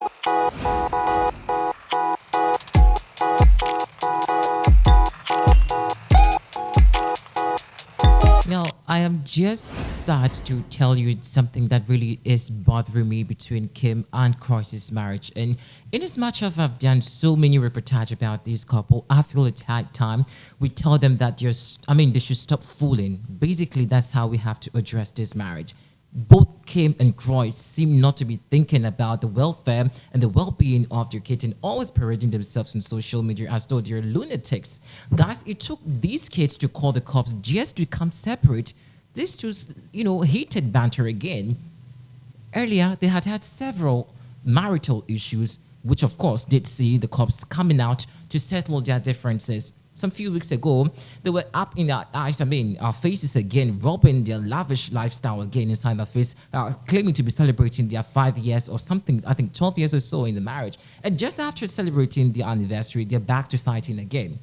Now, I am just sad to tell you something that really is bothering me between Kim and Kroy's marriage. And in as much as I've done so many reportages about this couple, I feel it's high time we tell them that they should stop fooling. Basically, that's how we have to address this marriage. Both Kim and Kroy seem not to be thinking about the welfare and the well-being of their kids and always parading themselves on social media as though they're lunatics. Guys, it took these kids to call the cops just to come separate. These two, heated banter again. Earlier, they had had several marital issues, which of course did see the cops coming out to settle their differences. Some few weeks ago, they were up in our faces again, robbing their lavish lifestyle again inside their face, claiming to be celebrating their 5 years or something, I think 12 years or so in the marriage. And just after celebrating the anniversary, they're back to fighting again.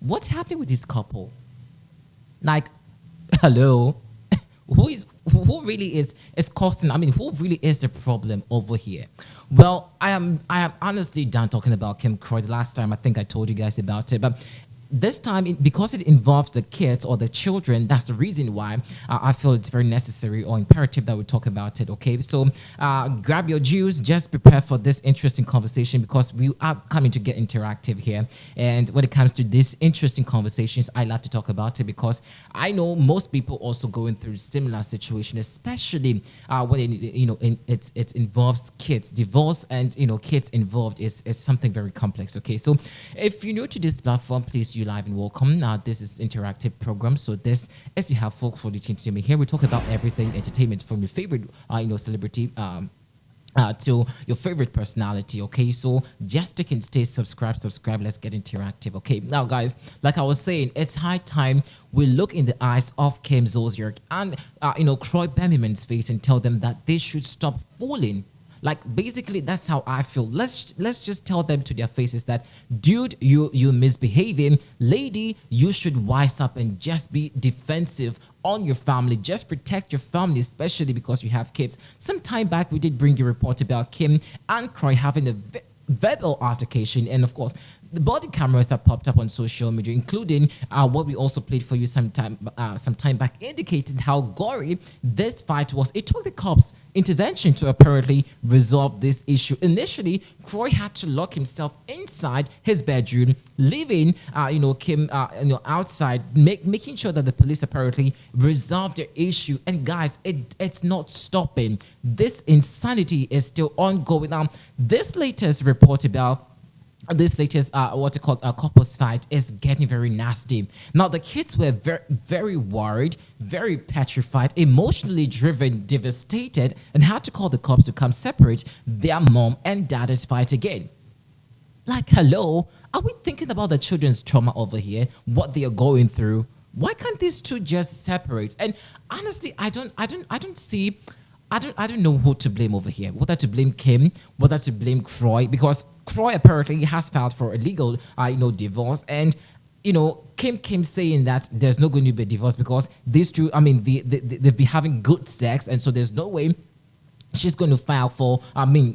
What's happening with this couple? Like, hello? Who really is causing, who really is the problem over here? Well, I am honestly done talking about Kim Kroy. The last time I think I told you guys about it, but this time, because it involves the kids or the children, that's the reason why I feel it's very necessary or imperative that we talk about it, okay? So grab your juice, just prepare for this interesting conversation because we are coming to get interactive here. And when it comes to these interesting conversations, I love to talk about it because I know most people also going through similar situation, especially when it involves kids. Divorce and kids involved is something very complex, okay? So if you're new to this platform, please you live and welcome. This is interactive program, so this is the helpful for the entertainment. Here we talk about everything entertainment from your favorite celebrity to your favorite personality. Okay, so just stick and stay, subscribe. Let's get interactive. Okay, now guys, like I was saying, it's high time we look in the eyes of Kim Zolciak and Kroy Birmingham's face and tell them that they should stop fooling. Like basically, that's how I feel. Let's just tell them to their faces that, dude, you misbehaving. Lady, you should wise up and just be defensive on your family. Just protect your family, especially because you have kids. Some time back, we did bring you a report about Kim and Kroy having a verbal altercation, and of course, the body cameras that popped up on social media, including what we also played for you some time back, indicated how gory this fight was. It took the cops' intervention to apparently resolve this issue. Initially, Kroy had to lock himself inside his bedroom, leaving Kim outside, making sure that the police apparently resolved their issue. And guys, it's not stopping. This insanity is still ongoing. Now, this latest report about couples fight is getting very nasty. Now, the kids were very, very worried, very petrified, emotionally driven, devastated, and had to call the cops to come separate their mom and dad's fight again. Like, hello, are we thinking about the children's trauma over here, what they are going through? Why can't these two just separate? And honestly, I don't know who to blame over here. Whether to blame Kim, whether to blame Kroy, because Kroy apparently has filed for a legal, divorce, and Kim saying that there's not going to be a divorce because these two, they've been having good sex, and so there's no way she's going to file for,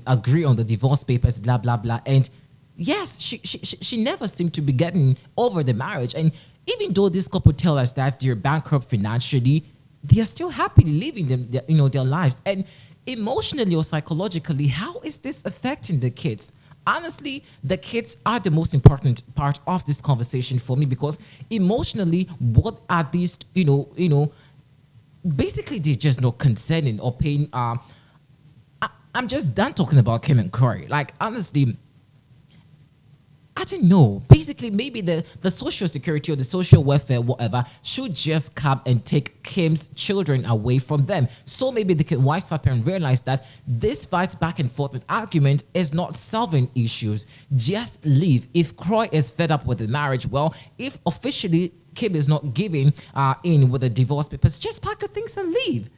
agree on the divorce papers, blah blah blah. And yes, she never seemed to be getting over the marriage, and even though this couple tell us that they're bankrupt financially, they are still happily living their lives. And emotionally or psychologically, how is this affecting the kids? Honestly, the kids are the most important part of this conversation for me because emotionally, what are these, basically they're just not concerning or paying. I'm just done talking about Kim and Kroy. Like, honestly, I don't know. Basically, maybe the social security or the social welfare, whatever, should just come and take Kim's children away from them. So maybe they can wise up and realize that this fight back and forth with argument is not solving issues. Just leave. If Kroy is fed up with the marriage, well, if officially Kim is not giving in with the divorce papers, just pack your things and leave.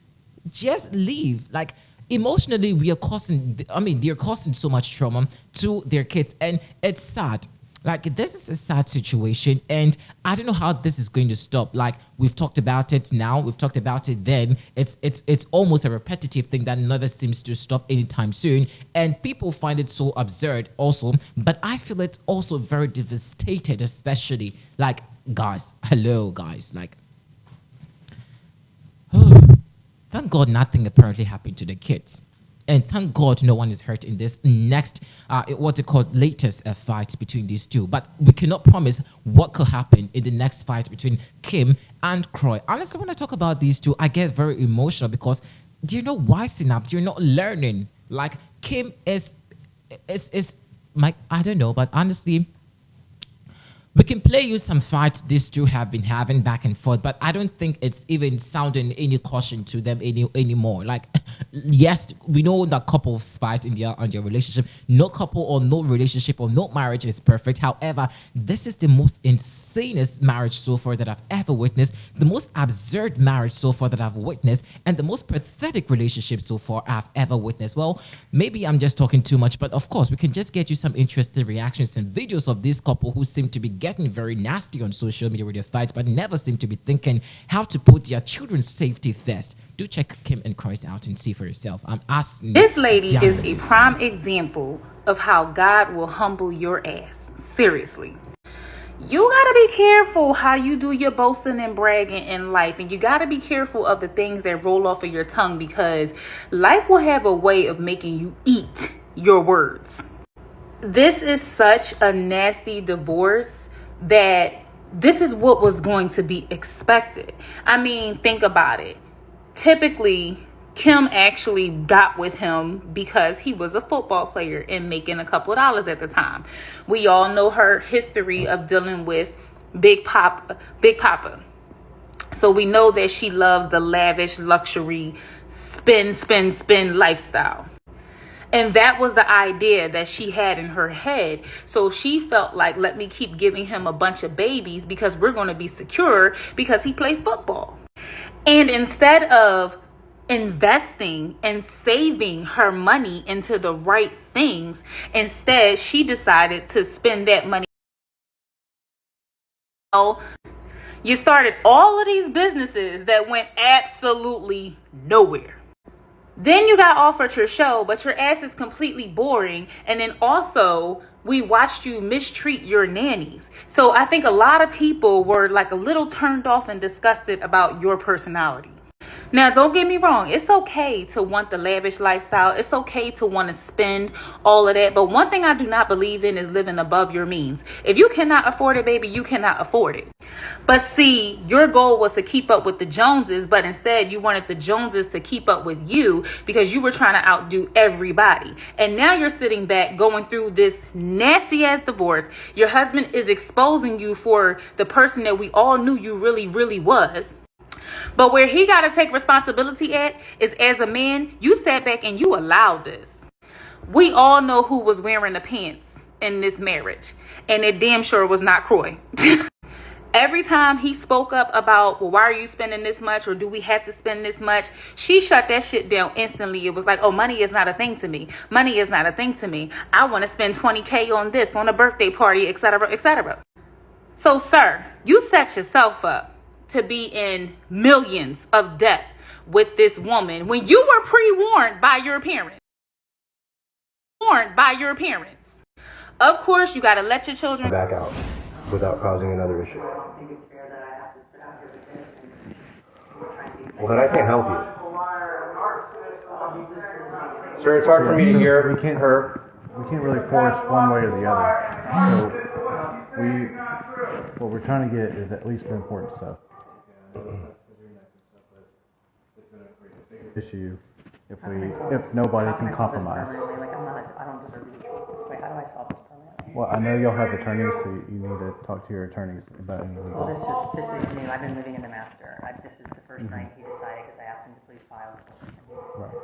Just leave. Like, emotionally, they're causing so much trauma to their kids, and it's sad. Like this is a sad situation, and I don't know how this is going to stop. Like we've talked about it now, we've talked about it then. It's almost a repetitive thing that never seems to stop anytime soon, and people find it so absurd also. But I feel it's also very devastated, especially like guys. Hello, guys. Like, thank God nothing apparently happened to the kids. And thank God no one is hurt in this next, what's it called, latest fight between these two. But we cannot promise what could happen in the next fight between Kim and Kroy. Honestly, when I talk about these two, I get very emotional because they're not wising up. They're not learning. Like Kim is my, I don't know, but honestly, we can play you some fights these two have been having back and forth, but I don't think it's even sounding any caution to them anymore. Like, yes, we know that couples fight in their relationship. No couple or no relationship or no marriage is perfect. However, this is the most insanest marriage so far that I've ever witnessed, the most absurd marriage so far that I've witnessed, and the most pathetic relationship so far I've ever witnessed. Well, maybe I'm just talking too much, but of course, we can just get you some interesting reactions and videos of this couple who seem to be getting very nasty on social media with their fights, but never seem to be thinking how to put their children's safety first. Do check Kim and Kroy out and see for yourself. I'm asking. This lady is a prime example of how God will humble your ass. Seriously. You gotta be careful how you do your boasting and bragging in life, and you gotta be careful of the things that roll off of your tongue, because life will have a way of making you eat your words. This is such a nasty divorce that this is what was going to be expected. I mean, think about it. Typically, Kim actually got with him because he was a football player and making a couple of dollars at the time. We all know her history of dealing with Big Papa. So we know that she loves the lavish luxury spin lifestyle. And that was the idea that she had in her head. So she felt like, let me keep giving him a bunch of babies because we're going to be secure because he plays football. And instead of investing and saving her money into the right things, instead she decided to spend that money. You started all of these businesses that went absolutely nowhere. Then you got offered your show, but your ass is completely boring. And then also, we watched you mistreat your nannies. So I think a lot of people were like a little turned off and disgusted about your personality. Now, don't get me wrong. It's okay to want the lavish lifestyle. It's okay to want to spend all of that. But one thing I do not believe in is living above your means. If you cannot afford it, baby, you cannot afford it. But see, your goal was to keep up with the Joneses, but instead you wanted the Joneses to keep up with you because you were trying to outdo everybody. And now you're sitting back going through this nasty ass divorce. Your husband is exposing you for the person that we all knew you really, really was. But where he got to take responsibility at is, as a man, you sat back and you allowed this. We all know who was wearing the pants in this marriage, and it damn sure was not Kroy. Every time he spoke up about, well, why are you spending this much, or do we have to spend this much, she shut that shit down instantly. It was like, oh, money is not a thing to me. Money is not a thing to me. I want to spend $20K on this, on a birthday party, etc., etc. So, sir, you set yourself up to be in millions of debt with this woman when you were pre-warned by your parents. Of course, you got to let your children back out without causing another issue. Well, then I can't help you. Sir, it's hard for me to hear. We can't really force one way or the other. So what we're trying to get is at least the important stuff. Issue if nobody can compromise. I don't deserve to be. Wait, how do I solve this permanently? Well, I know y'all have attorneys, so you need to talk to your attorneys about any legal. Well, this is new. I've been living in the master. This is the first night he decided, because I asked him to please file, and he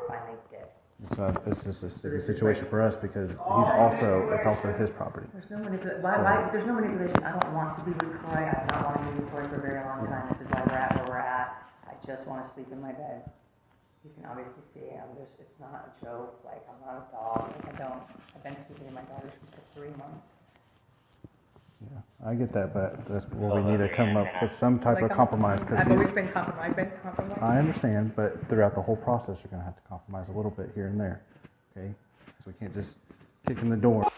finally did. So it's just a sticky situation for us because it's also his property. There's no manipulation. There's no manipulation. I don't want to be with Kroy. I've not wanted to be with Kroy for a very long time. This is why we're at where we're at. I just want to sleep in my bed. You can obviously see it's not a joke. Like, I'm not a dog. Like, I've been sleeping in my daughter's room for 3 months. I get that, but that's where we need to come up with some type of compromise, because I've always been compromised, I understand, but throughout the whole process, you're gonna have to compromise a little bit here and there, okay? So we can't just kick in the door.